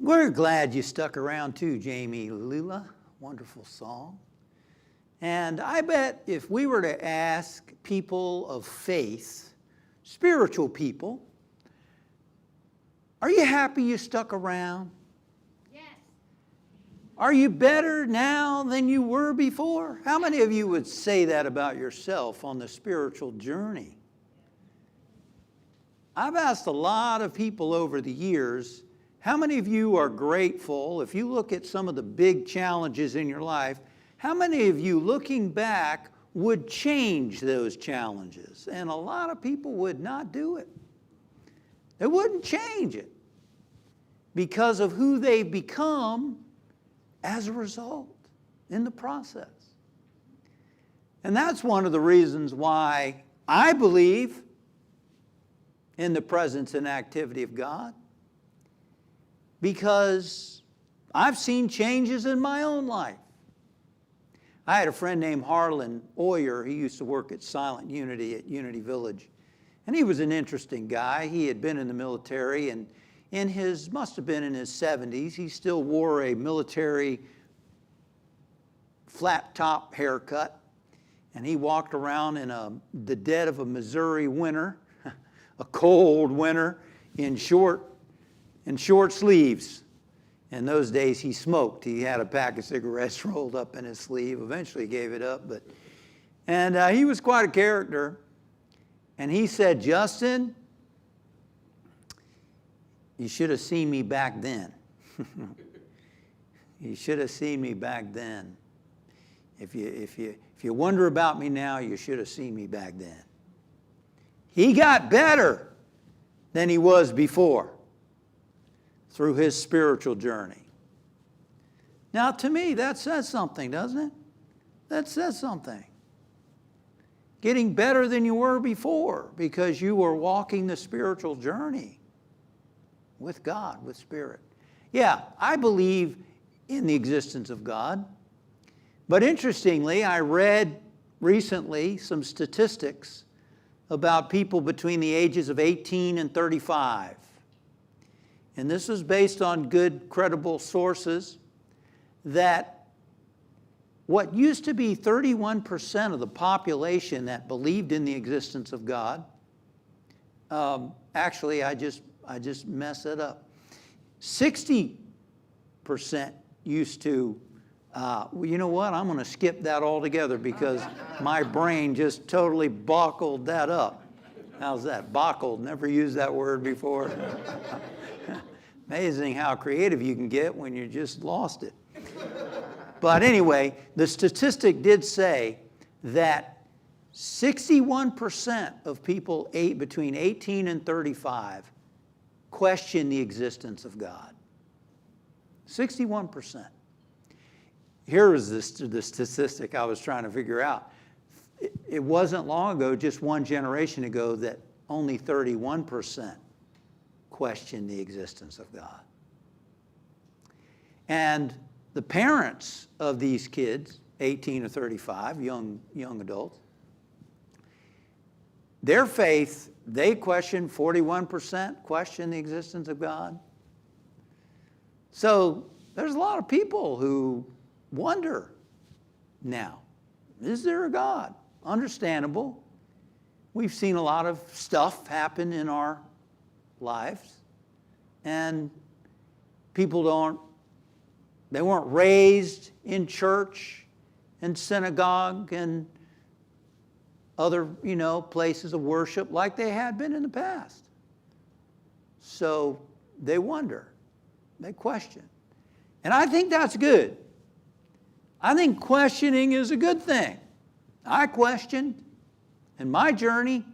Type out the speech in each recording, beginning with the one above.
We're glad you stuck around too, Jami Lula. Wonderful song. And I bet if we were to ask people of faith, spiritual people, are you happy you stuck around? Yes. Are you better now than you were before? How many of you would say that about yourself on the spiritual journey? I've asked a lot of people over the years, how many of you are grateful, if you look at some of the big challenges in your life, how many of you looking back would change those challenges? And a lot of people would not do it. They wouldn't change it because of who they've become as a result in the process. And that's one of the reasons why I believe in the presence and activity of God, because I've seen changes in my own life. I had a friend named Harlan Oyer. He used to work at Silent Unity at Unity Village. And he was an interesting guy. He had been in the military, and must have been in his 70s, he still wore a military flat top haircut. And he walked around in the dead of a Missouri winter, a cold winter, in short sleeves. In those days, he smoked. He had a pack of cigarettes rolled up in his sleeve. Eventually gave it up. And he was quite a character. And he said, Justin, you should have seen me back then. You should have seen me back then. If you wonder about me now, you should have seen me back then. He got better than he was before through his spiritual journey. Now, to me, that says something, doesn't it? That says something. Getting better than you were before because you were walking the spiritual journey with God, with Spirit. Yeah, I believe in the existence of God. But interestingly, I read recently some statistics about people between the ages of 18 and 35. And this is based on good, credible sources, that what used to be 31% of the population that believed in the existence of God, actually, I just messed it up. 60% used to, well, you know what? I'm going to skip that altogether because my brain just totally bockled that up. How's that? Bockled. Never used that word before. Amazing how creative you can get when you just lost it. But anyway, the statistic did say that 61% of people between 18 and 35 question the existence of God. 61%. Here is the statistic I was trying to figure out. It wasn't long ago, just one generation ago, that only 31% questioned the existence of God. And the parents of these kids, 18 to 35, young adults, their faith, they question, 41% question the existence of God. So there's a lot of people who wonder now, is there a God? Understandable. We've seen a lot of stuff happen in our lives, and people they weren't raised in church and synagogue and other, places of worship like they had been in the past. So they wonder, they question. And I think that's good. I think questioning is a good thing. I questioned in my journey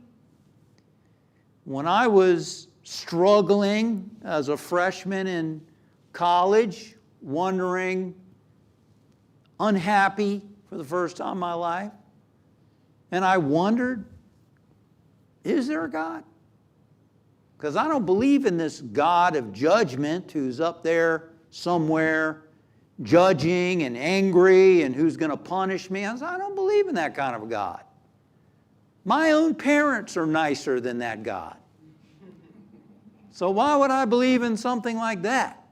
when I was struggling as a freshman in college, wondering, unhappy for the first time in my life. And I wondered, is there a God? Because I don't believe in this God of judgment who's up there somewhere judging and angry and who's going to punish me. I said, I don't believe in that kind of God. My own parents are nicer than that God. So why would I believe in something like that?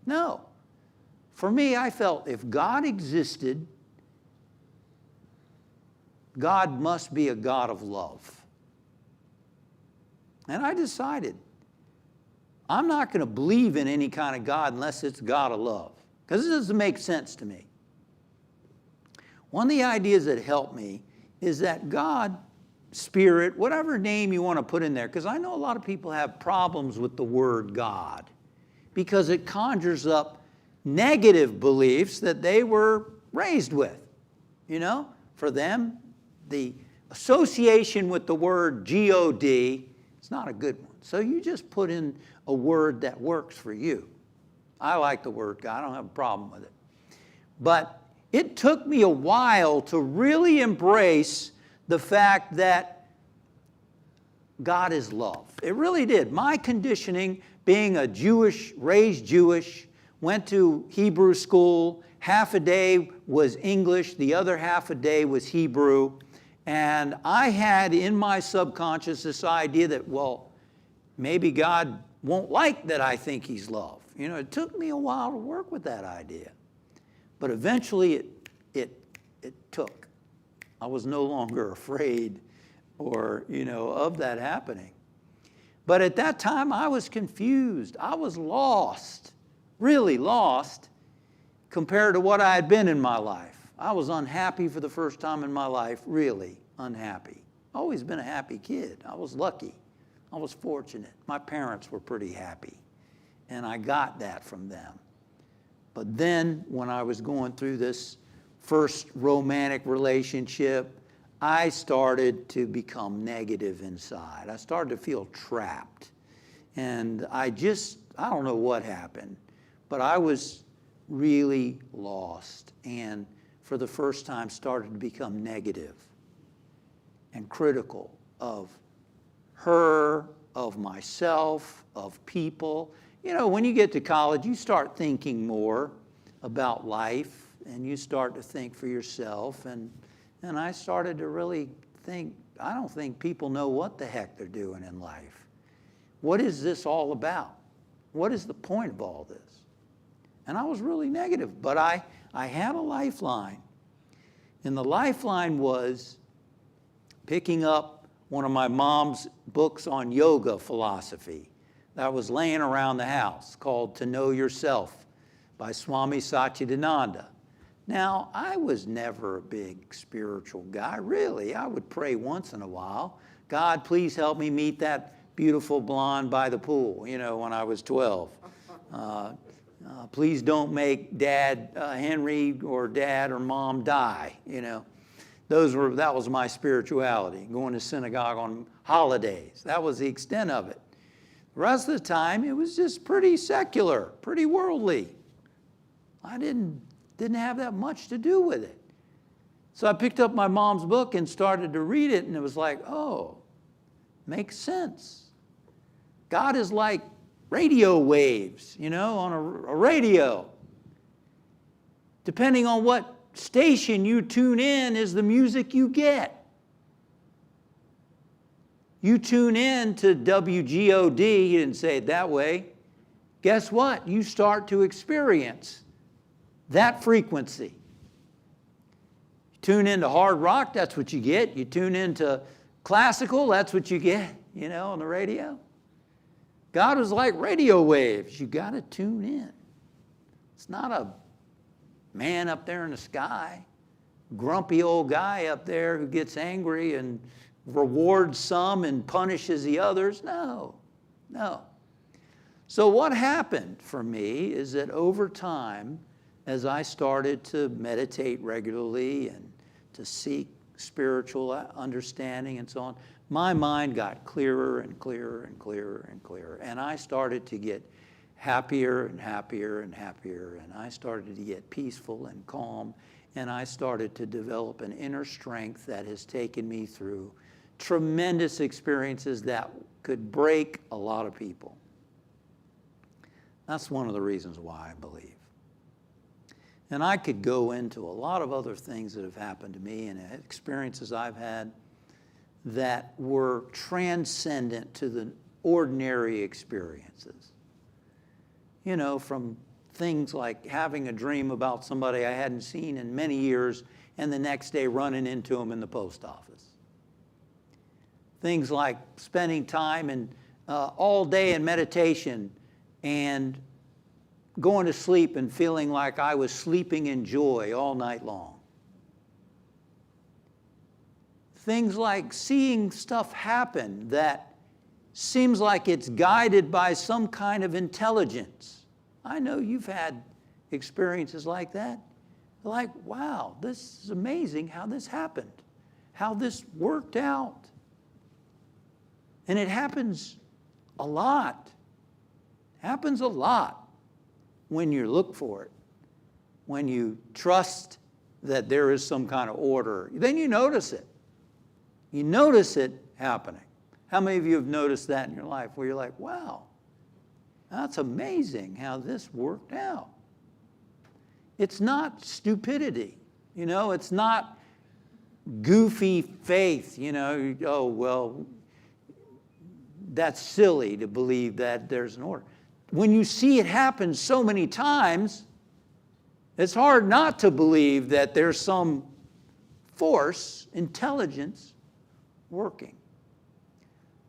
No. For me, I felt if God existed, God must be a God of love. And I decided, I'm not going to believe in any kind of God unless it's God of love, because it doesn't make sense to me. One of the ideas that helped me is that God, Spirit, whatever name you want to put in there, because I know a lot of people have problems with the word God, because it conjures up negative beliefs that they were raised with. You know, for them, the association with the word G-O-D is not a good one. So you just put in a word that works for you. I like the word God. I don't have a problem with it. But it took me a while to really embrace the fact that God is love. It really did. My conditioning, being a Jewish, raised Jewish, went to Hebrew school, half a day was English, the other half a day was Hebrew. And I had in my subconscious this idea that, well, maybe God won't like that I think he's love. You know, it took me a while to work with that idea. But eventually it took. I was no longer afraid or, you know, of that happening. But at that time, I was confused. I was lost, really lost, compared to what I had been in my life. I was unhappy for the first time in my life, really unhappy. Always been a happy kid. I was lucky. I was fortunate. My parents were pretty happy, and I got that from them. But then when I was going through this first romantic relationship, I started to become negative inside. I started to feel trapped. And I don't know what happened, but I was really lost, and for the first time started to become negative and critical of her, of myself, of people. You know, when you get to college, you start thinking more about life, and you start to think for yourself. And I started to really think, I don't think people know what the heck they're doing in life. What is this all about? What is the point of all this? And I was really negative, but I had a lifeline. And the lifeline was picking up one of my mom's books on yoga philosophy that was laying around the house, called To Know Yourself by Swami Satchidananda. Now, I was never a big spiritual guy, really. I would pray once in a while. God, please help me meet that beautiful blonde by the pool, you know, when I was 12. Please don't make Dad, Henry or Dad or Mom die, you know. That was my spirituality, going to synagogue on holidays. That was the extent of it. The rest of the time, it was just pretty secular, pretty worldly. I didn't have that much to do with it. So I picked up my mom's book and started to read it, and it was like, oh, makes sense. God is like radio waves, you know, on a radio. Depending on what station you tune in is the music you get. You tune in to WGOD, he didn't say it that way. Guess what? You start to experience that frequency. You tune into hard rock, that's what you get. You tune into classical, that's what you get, you know, on the radio. God was like radio waves. You got to tune in. It's not a man up there in the sky, grumpy old guy up there who gets angry and rewards some and punishes the others. No. So what happened for me is that over time, as I started to meditate regularly and to seek spiritual understanding and so on, my mind got clearer and clearer and clearer and clearer. And I started to get happier and happier and happier. And I started to get peaceful and calm. And I started to develop an inner strength that has taken me through tremendous experiences that could break a lot of people. That's one of the reasons why I believe. And I could go into a lot of other things that have happened to me and experiences I've had that were transcendent to the ordinary experiences. You know, from things like having a dream about somebody I hadn't seen in many years and the next day running into them in the post office. Things like spending time all day in meditation and going to sleep and feeling like I was sleeping in joy all night long. Things like seeing stuff happen that seems like it's guided by some kind of intelligence. I know you've had experiences like that. Like, wow, this is amazing how this happened, how this worked out. And it happens a lot. Happens a lot when you look for it, when you trust that there is some kind of order. Then you notice it. You notice it happening. How many of you have noticed that in your life where you're like, wow, that's amazing how this worked out? It's not stupidity, it's not goofy faith, oh, well, that's silly to believe that there's an order. When you see it happen so many times, it's hard not to believe that there's some force, intelligence working.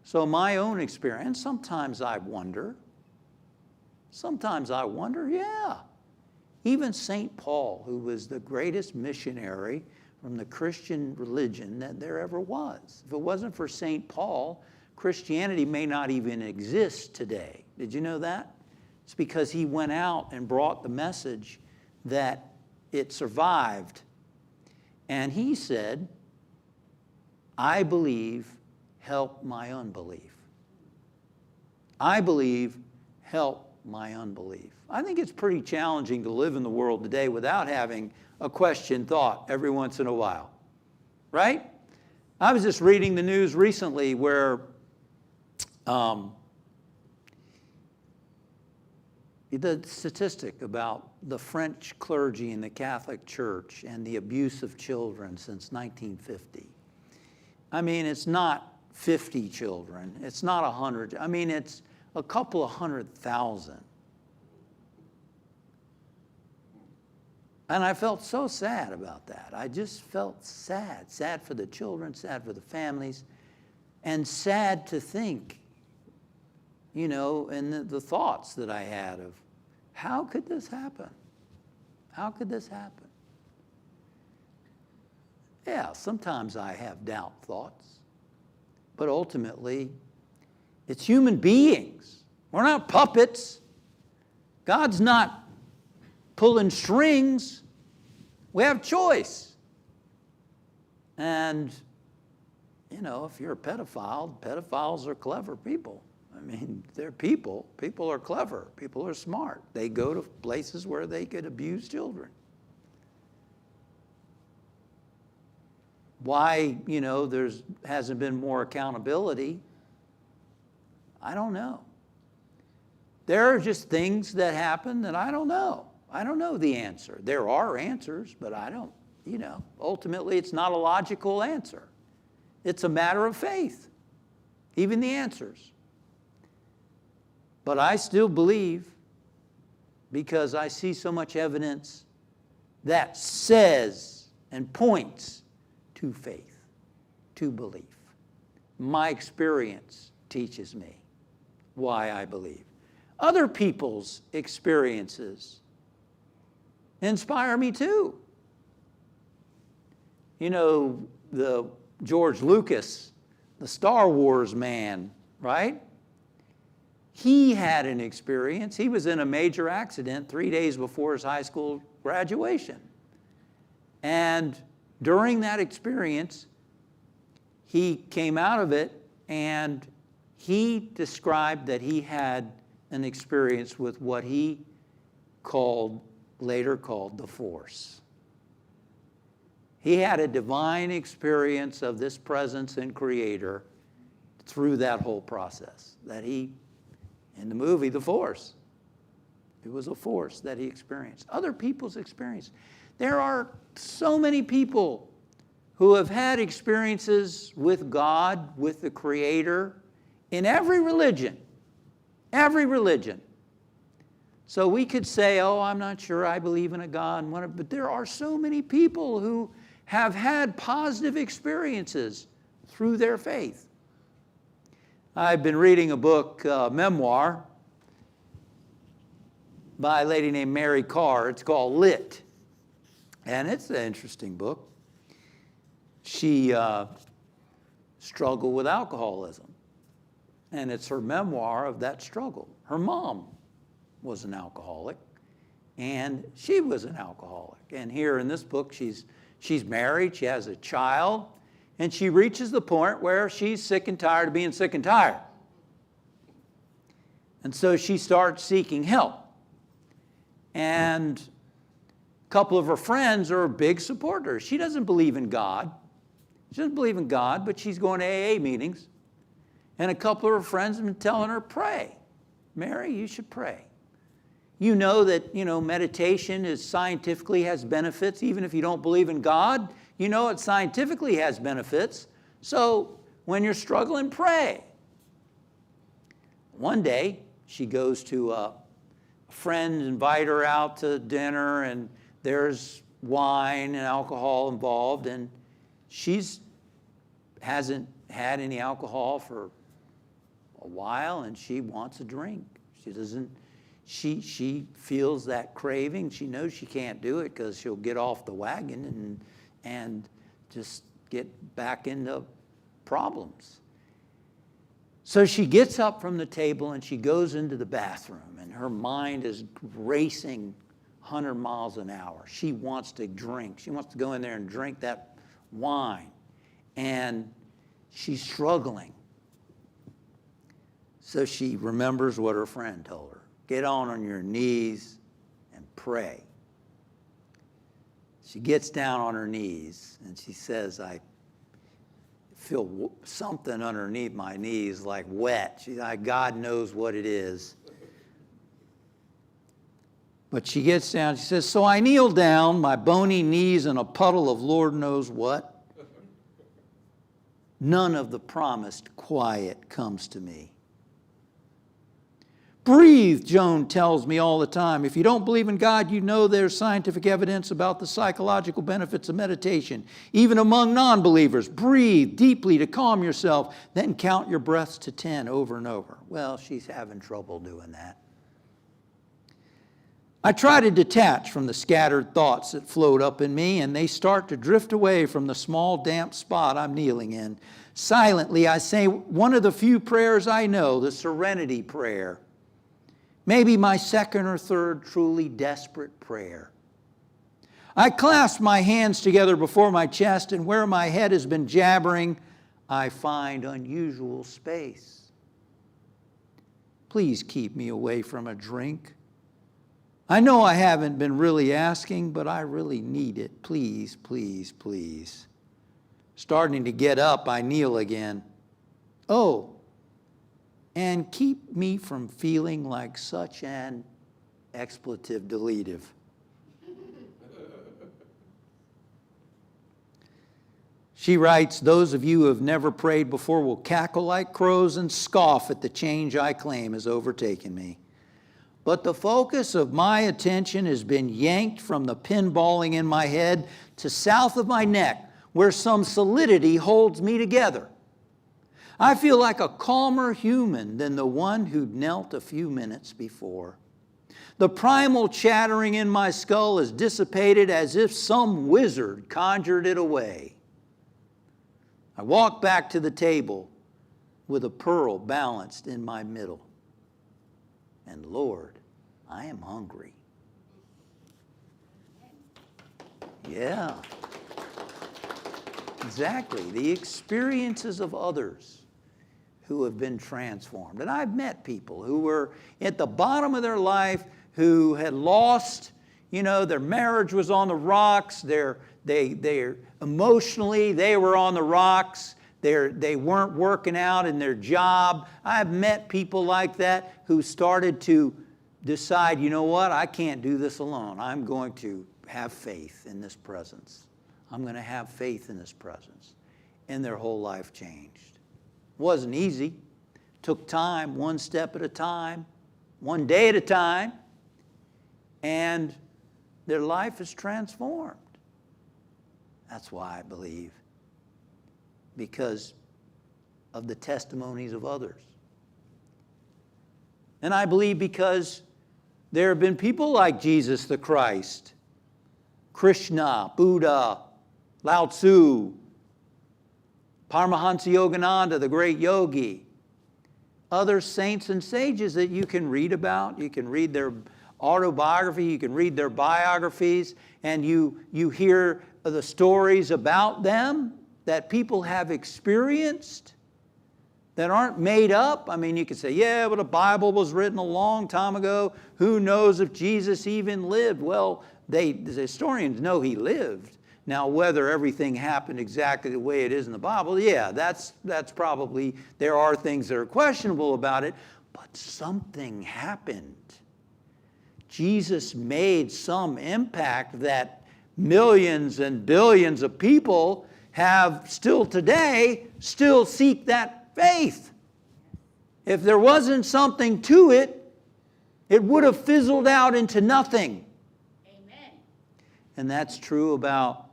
So my own experience, sometimes I wonder, yeah. Even St. Paul, who was the greatest missionary from the Christian religion that there ever was. If it wasn't for St. Paul, Christianity may not even exist today. Did you know that? It's because he went out and brought the message that it survived. And he said, I believe, help my unbelief. I believe, help my unbelief. I think it's pretty challenging to live in the world today without having a question thought every once in a while, right? I was just reading the news recently where the statistic about the French clergy in the Catholic Church and the abuse of children since 1950. I mean, it's not 50 children. It's not 100. I mean, it's a couple of 100,000. And I felt so sad about that. I just felt sad. Sad for the children, sad for the families, and sad to think, and the thoughts that I had of, how could this happen? How could this happen? Yeah, sometimes I have doubt thoughts, but ultimately, it's human beings. We're not puppets. God's not pulling strings. We have choice. And, if you're a pedophile, pedophiles are clever people. I mean, they're people. People are clever. People are smart. They go to places where they could abuse children. Why, hasn't been more accountability, I don't know. There are just things that happen that I don't know. I don't know the answer. There are answers, but I don't, ultimately it's not a logical answer. It's a matter of faith, even the answers. But I still believe, because I see so much evidence that says and points to faith, to belief. My experience teaches me why I believe. Other people's experiences inspire me too. The George Lucas, the Star Wars man, right? He had an experience. He was in a major accident 3 days before his high school graduation. And during that experience, he came out of it and he described that he had an experience with what he later called the Force. He had a divine experience of this presence and Creator through that whole process. In the movie, The Force, it was a force that he experienced. Other people's experience. There are so many people who have had experiences with God, with the Creator, in every religion. Every religion. So we could say, oh, I'm not sure I believe in a God, but there are so many people who have had positive experiences through their faith. I've been reading a book, memoir, by a lady named Mary Carr. It's called Lit. And it's an interesting book. She struggled with alcoholism. And it's her memoir of that struggle. Her mom was an alcoholic, and she was an alcoholic. And here in this book, she's married, she has a child, and she reaches the point where she's sick and tired of being sick and tired. And so she starts seeking help. And a couple of her friends are big supporters. She doesn't believe in God. She doesn't believe in God, but she's going to AA meetings. And a couple of her friends have been telling her, pray. Mary, you should pray. You know that, meditation scientifically has benefits. Even if you don't believe in God, you know it scientifically has benefits. So when you're struggling, pray. One day, she goes to a friend, invite her out to dinner, and there's wine and alcohol involved, and hasn't had any alcohol for a while, and she wants a drink. She feels that craving. She knows she can't do it because she'll get off the wagon and just get back into problems. So she gets up from the table and she goes into the bathroom, and her mind is racing 100 miles an hour. She wants to drink. She wants to go in there and drink that wine. And she's struggling. So she remembers what her friend told her. Get on your knees and pray. She gets down on her knees and she says, I feel something underneath my knees like wet. God knows what it is. But she gets down, she says, so I kneel down, my bony knees in a puddle of Lord knows what. None of the promised quiet comes to me. Breathe, Joan tells me all the time. If you don't believe in God, you know there's scientific evidence about the psychological benefits of meditation. Even among non-believers, breathe deeply to calm yourself, then count your breaths to 10 over and over. Well, she's having trouble doing that. I try to detach from the scattered thoughts that float up in me, and they start to drift away from the small, damp spot I'm kneeling in. Silently, I say one of the few prayers I know, the Serenity Prayer. Maybe my second or third truly desperate prayer. I clasp my hands together before my chest, and where my head has been jabbering, I find unusual space. Please keep me away from a drink. I know I haven't been really asking, but I really need it. Please, please, please. Starting to get up, I kneel again. Oh, and keep me from feeling like such an expletive deletive. She writes, those of you who have never prayed before will cackle like crows and scoff at the change I claim has overtaken me. But the focus of my attention has been yanked from the pinballing in my head to south of my neck, where some solidity holds me together. I feel like a calmer human than the one who'd knelt a few minutes before. The primal chattering in my skull is dissipated as if some wizard conjured it away. I walk back to the table with a pearl balanced in my middle. And Lord, I am hungry. Yeah. Exactly. The experiences of others who have been transformed. And I've met people who were at the bottom of their life, who had lost, their marriage was on the rocks, they emotionally, they were on the rocks, they weren't working out in their job. I've met people like that who started to decide, you know what, I can't do this alone. I'm going to have faith in this presence. I'm going to have faith in this presence. And their whole life changed. Wasn't easy. Took time, one step at a time, one day at a time. and their life is transformed. That's why I believe, because of the testimonies of others. And I believe because there have been people like Jesus the Christ, Krishna, Buddha, Lao Tzu, Paramahansa Yogananda, the great yogi, other saints and sages that you can read about. You can read their autobiography, you can read their biographies, and you hear the stories about them that people have experienced that aren't made up. I mean, you could say, yeah, but the Bible was written a long time ago. Who knows if Jesus even lived? Well, the historians know he lived. Now, whether everything happened exactly the way it is in the Bible, yeah, that's probably, there are things that are questionable about it, but something happened. Jesus made some impact that millions and billions of people have still today, still seek that faith. If there wasn't something to it, it would have fizzled out into nothing. Amen. And that's true about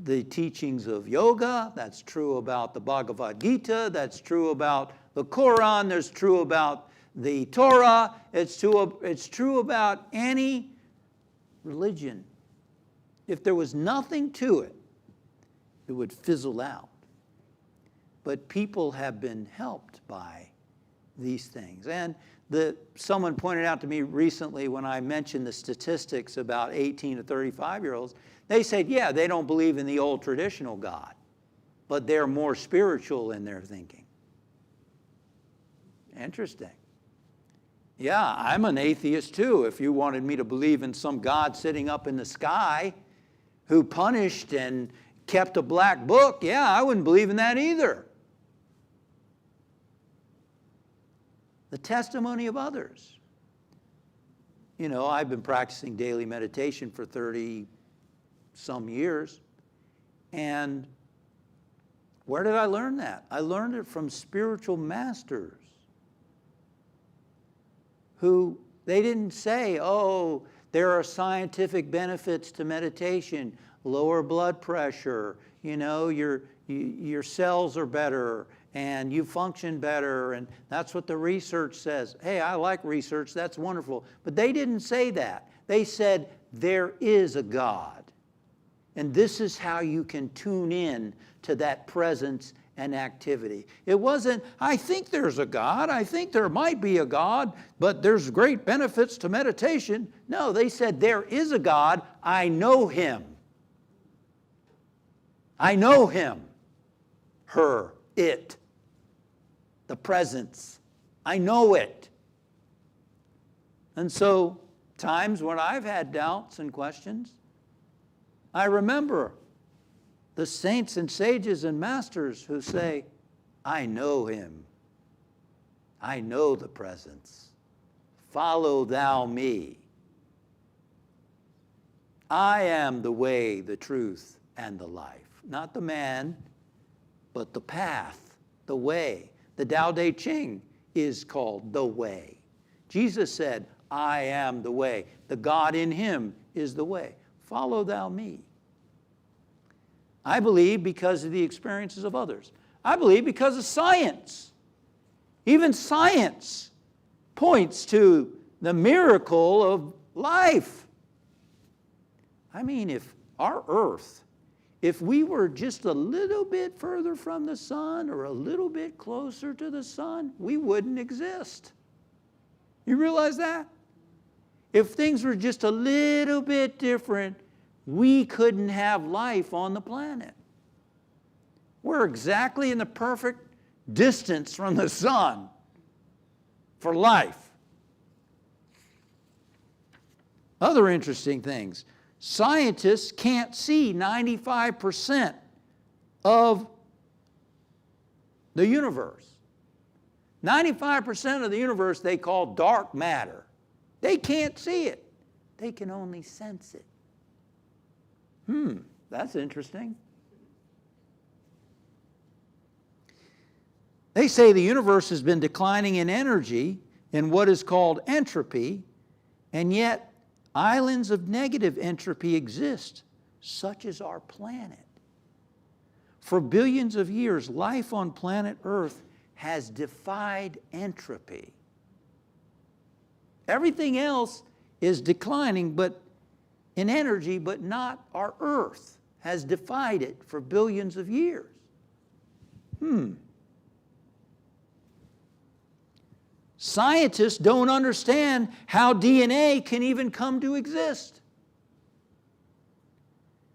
the teachings of yoga, that's true about the Bhagavad Gita, that's true about the Quran, that's true about the Torah, it's true about any religion. If there was nothing to it, it would fizzle out. But people have been helped by these things. And someone pointed out to me recently when I mentioned the statistics about 18 to 35-year-olds, they said, yeah, they don't believe in the old traditional God, but they're more spiritual in their thinking. Interesting. Yeah, I'm an atheist too. If you wanted me to believe in some God sitting up in the sky who punished and kept a black book, yeah, I wouldn't believe in that either. The testimony of others. You know, I've been practicing daily meditation for 30-some years. And where did I learn that? I learned it from spiritual masters who, they didn't say, oh, there are scientific benefits to meditation, lower blood pressure, you know, your cells are better, and you function better, and that's what the research says. Hey, I like research, that's wonderful. But they didn't say that. They said, there is a God. And this is how you can tune in to that presence and activity. It wasn't, I think there's a God, I think there might be a God, but there's great benefits to meditation. No, they said, there is a God, I know him. I know him, her, it. The presence. I know it. And so, times when I've had doubts and questions, I remember the saints and sages and masters who say, I know him. I know the presence. Follow thou me. I am the way, the truth, and the life. Not the man, but the path, the way. The Tao Te Ching is called the way. Jesus said, I am the way. The God in him is the way. Follow thou me. I believe because of the experiences of others. I believe because of science. Even science points to the miracle of life. I mean, if our earth, if we were just a little bit further from the sun or a little bit closer to the sun, we wouldn't exist. You realize that? If things were just a little bit different, we couldn't have life on the planet. We're exactly in the perfect distance from the sun for life. Other interesting things. Scientists can't see 95% of the universe. 95% of the universe they call dark matter. They can't see it. They can only sense it. That's interesting. They say the universe has been declining in energy in what is called entropy, and yet Islands of negative entropy exist, such as our planet. For billions of years, life on planet Earth has defied entropy. Everything else is declining in energy, but not our Earth has defied it for billions of years. Scientists don't understand how DNA can even come to exist.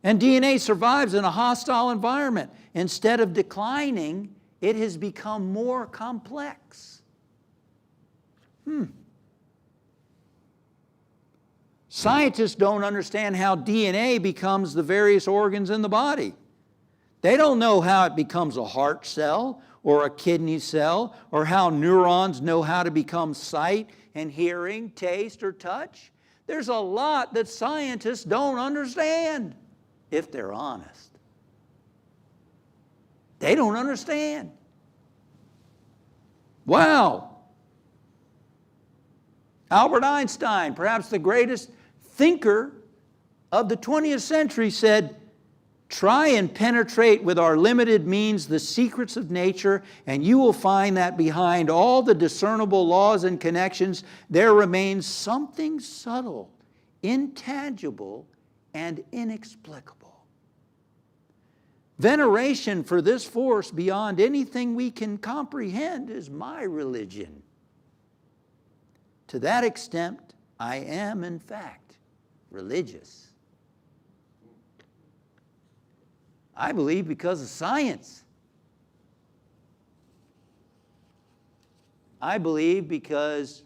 And DNA survives in a hostile environment. Instead of declining, it has become more complex. Scientists don't understand how DNA becomes the various organs in the body. They don't know how it becomes a heart cell or a kidney cell, or how neurons know how to become sight and hearing, taste, or touch. There's a lot that scientists don't understand, if they're honest. They don't understand. Wow. Albert Einstein, perhaps the greatest thinker of the 20th century, said, "Try and penetrate with our limited means the secrets of nature, and you will find that behind all the discernible laws and connections, there remains something subtle, intangible, and inexplicable." Veneration for this force beyond anything we can comprehend is my religion. To that extent, I am, in fact, religious. I believe because of science. I believe because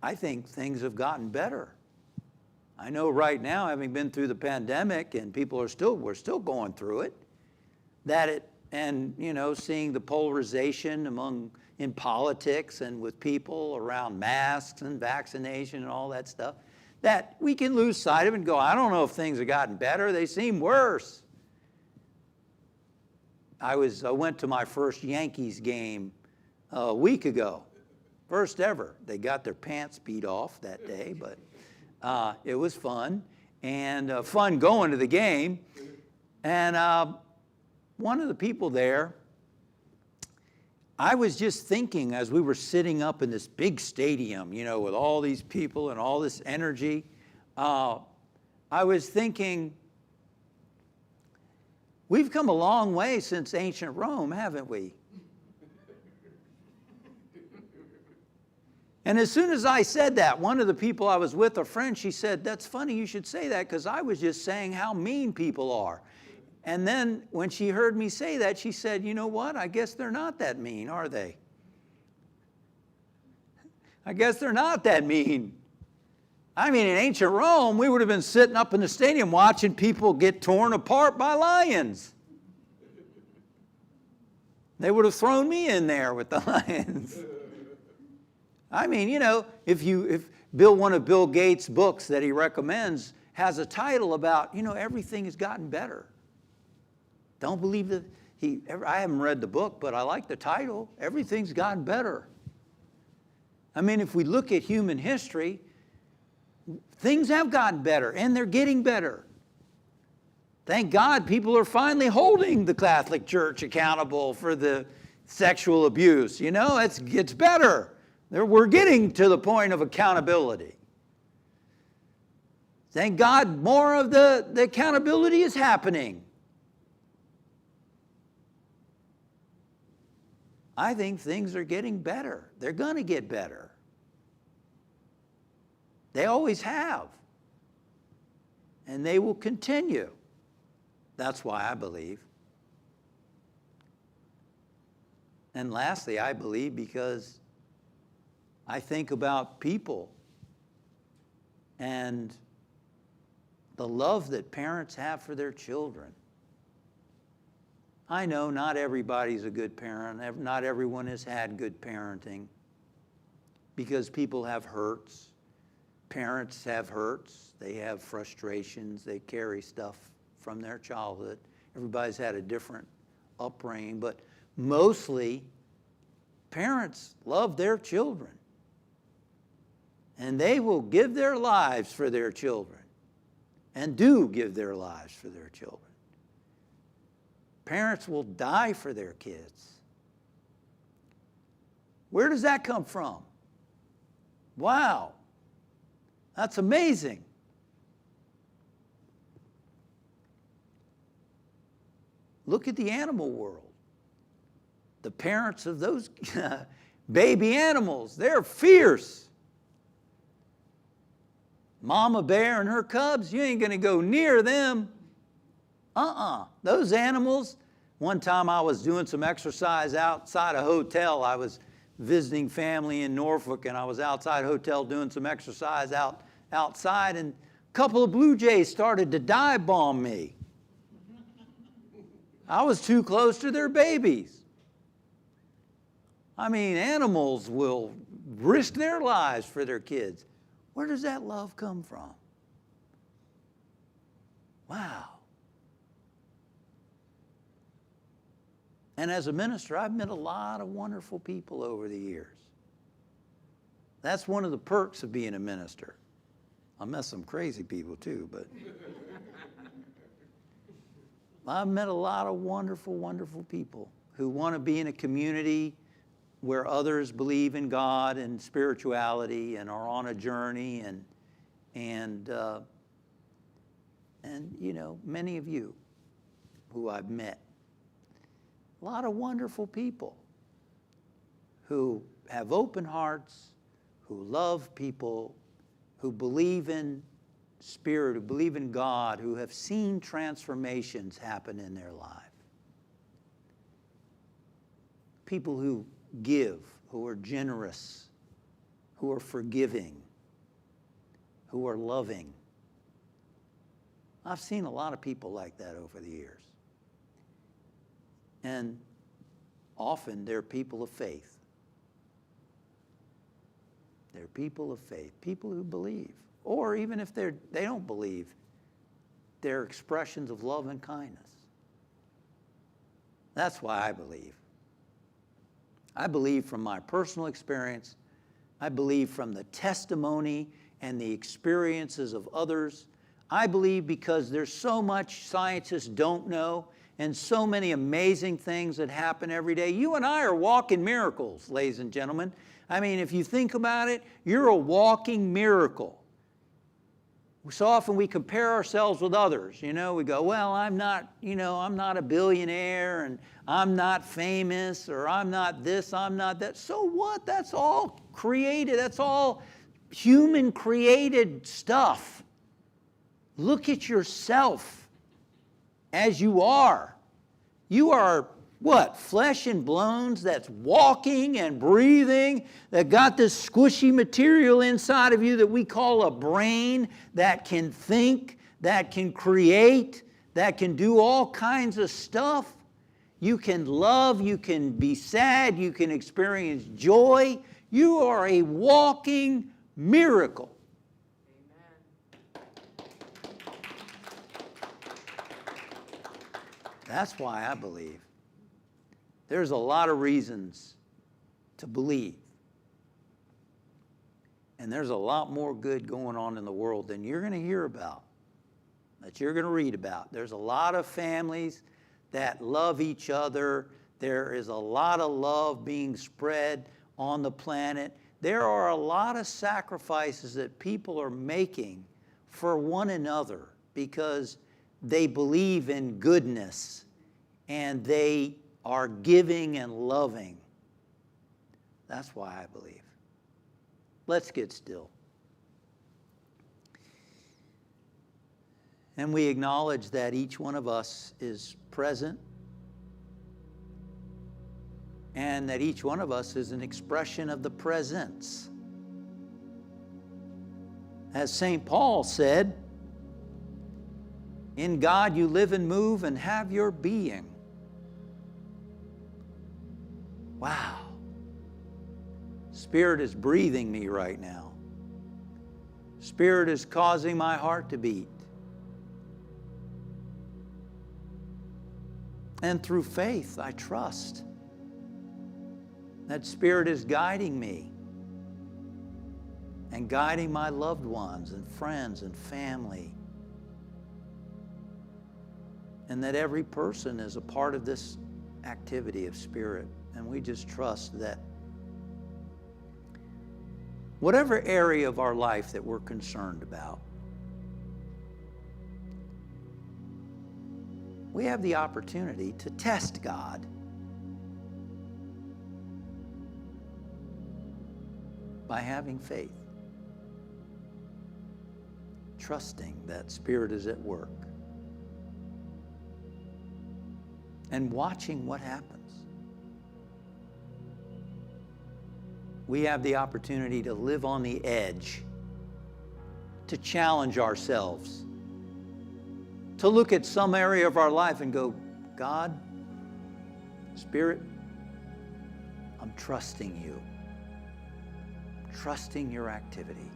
I think things have gotten better. I know right now, having been through the pandemic, and we're still going through it, seeing the polarization in politics and with people around masks and vaccination and all that stuff, that we can lose sight of and go, I don't know if things have gotten better, they seem worse. I went to my first Yankees game a week ago, first ever. They got their pants beat off that day, but it was fun, and fun going to the game. And one of the people there, I was just thinking as we were sitting up in this big stadium, with all these people and all this energy, I was thinking, we've come a long way since ancient Rome, haven't we? And as soon as I said that, one of the people I was with, a friend, she said, "That's funny you should say that, because I was just saying how mean people are." And then when she heard me say that, she said, "You know what? I guess they're not that mean, are they? I guess they're not that mean." I mean, in ancient Rome, we would have been sitting up in the stadium watching people get torn apart by lions. They would have thrown me in there with the lions. I mean, if one of Bill Gates' books that he recommends has a title about, everything has gotten better. Don't believe that I haven't read the book, but I like the title. Everything's gotten better. I mean, if we look at human history, things have gotten better, and they're getting better. Thank God people are finally holding the Catholic Church accountable for the sexual abuse. It's better. We're getting to the point of accountability. Thank God more of the accountability is happening. I think things are getting better. They're going to get better. They always have. And they will continue. That's why I believe. And lastly, I believe because I think about people and the love that parents have for their children. I know not everybody's a good parent. Not everyone has had good parenting, because people have hurts. Parents have hurts. They have frustrations. They carry stuff from their childhood. Everybody's had a different upbringing, but mostly parents love their children. And they will give their lives for their children, and do give their lives for their children. Parents will die for their kids. Where does that come from? Wow, that's amazing. Look at the animal world. The parents of those baby animals, they're fierce. Mama bear and her cubs, you ain't going to go near them. Those animals, one time I was doing some exercise outside a hotel. I was visiting family in Norfolk, and I was outside a hotel doing some exercise outside, and a couple of blue jays started to dive bomb me. I was too close to their babies. I mean, animals will risk their lives for their kids. Where does that love come from? Wow. And as a minister, I've met a lot of wonderful people over the years. That's one of the perks of being a minister. I met some crazy people too, but I've met a lot of wonderful, wonderful people who want to be in a community where others believe in God and spirituality and are on a journey, and you know, many of you who I've met. A lot of wonderful people who have open hearts, who love people, who believe in Spirit, who believe in God, who have seen transformations happen in their life. People who give, who are generous, who are forgiving, who are loving. I've seen a lot of people like that over the years. And often they're people of faith. They're people of faith, people who believe. Or even if they don't believe, they're expressions of love and kindness. That's why I believe. I believe from my personal experience. I believe from the testimony and the experiences of others. I believe because there's so much scientists don't know and so many amazing things that happen every day. You and I are walking miracles, ladies and gentlemen. I mean, if you think about it, you're a walking miracle. So often we compare ourselves with others. You know, we go, well, I'm not a billionaire, and I'm not famous, or I'm not this, I'm not that. So what? That's all created. That's all human created stuff. Look at yourself as you are. You are what? Flesh and bones that's walking and breathing, that got this squishy material inside of you that we call a brain, that can think, that can create, that can do all kinds of stuff. You can love, you can be sad, you can experience joy. You are a walking miracle. That's why I believe. There's a lot of reasons to believe. And there's a lot more good going on in the world than you're going to hear about, that you're going to read about. There's a lot of families that love each other. There is a lot of love being spread on the planet. There are a lot of sacrifices that people are making for one another because they believe in goodness and they are giving and loving. That's why I believe. Let's get still. And we acknowledge that each one of us is present and that each one of us is an expression of the presence. As St. Paul said, in God you live and move and have your being. Wow. Spirit is breathing me right now. Spirit is causing my heart to beat. And through faith, I trust that Spirit is guiding me and guiding my loved ones and friends and family. And that every person is a part of this activity of Spirit. And we just trust that whatever area of our life that we're concerned about, we have the opportunity to test God by having faith, trusting that Spirit is at work, and watching what happens. We have the opportunity to live on the edge, to challenge ourselves, to look at some area of our life and go, God, Spirit, I'm trusting you. Trusting your activity.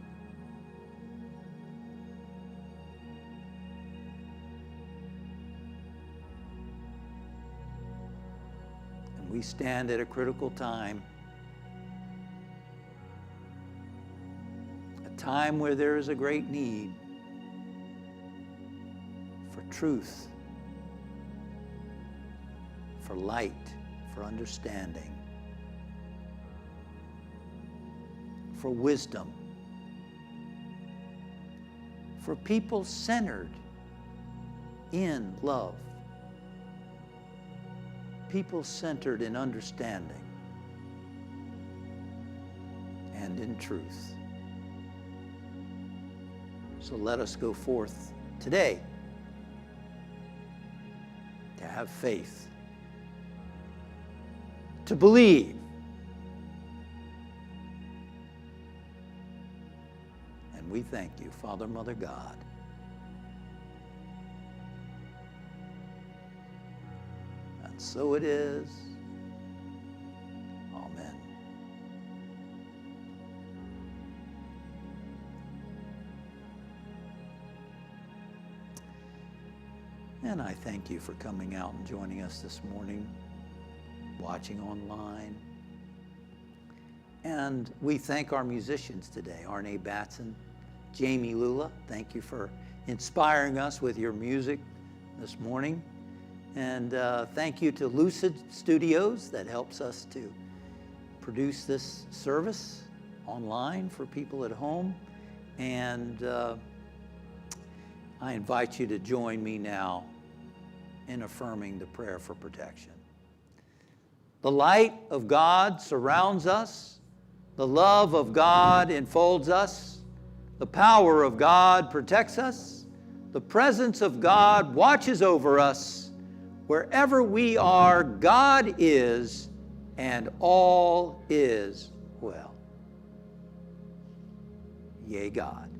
And we stand at a critical time, a time where there is a great need for truth, for light, for understanding, for wisdom, for people centered in love, people centered in understanding and in truth. So let us go forth today to have faith, to believe, and we thank you, Father, Mother, God. And so it is. Amen. And I thank you for coming out and joining us this morning, watching online. And we thank our musicians today, Arnae Batson, Jami Lula. Thank you for inspiring us with your music this morning. And thank you to Lucid Studios that helps us to produce this service online for people at home. And I invite you to join me now in affirming the prayer for protection. The light of God surrounds us. The love of God enfolds us. The power of God protects us. The presence of God watches over us. Wherever we are, God is, and all is well. Yea, God,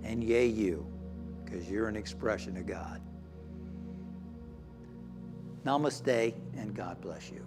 and yea, you, because you're an expression of God. Namaste, and God bless you.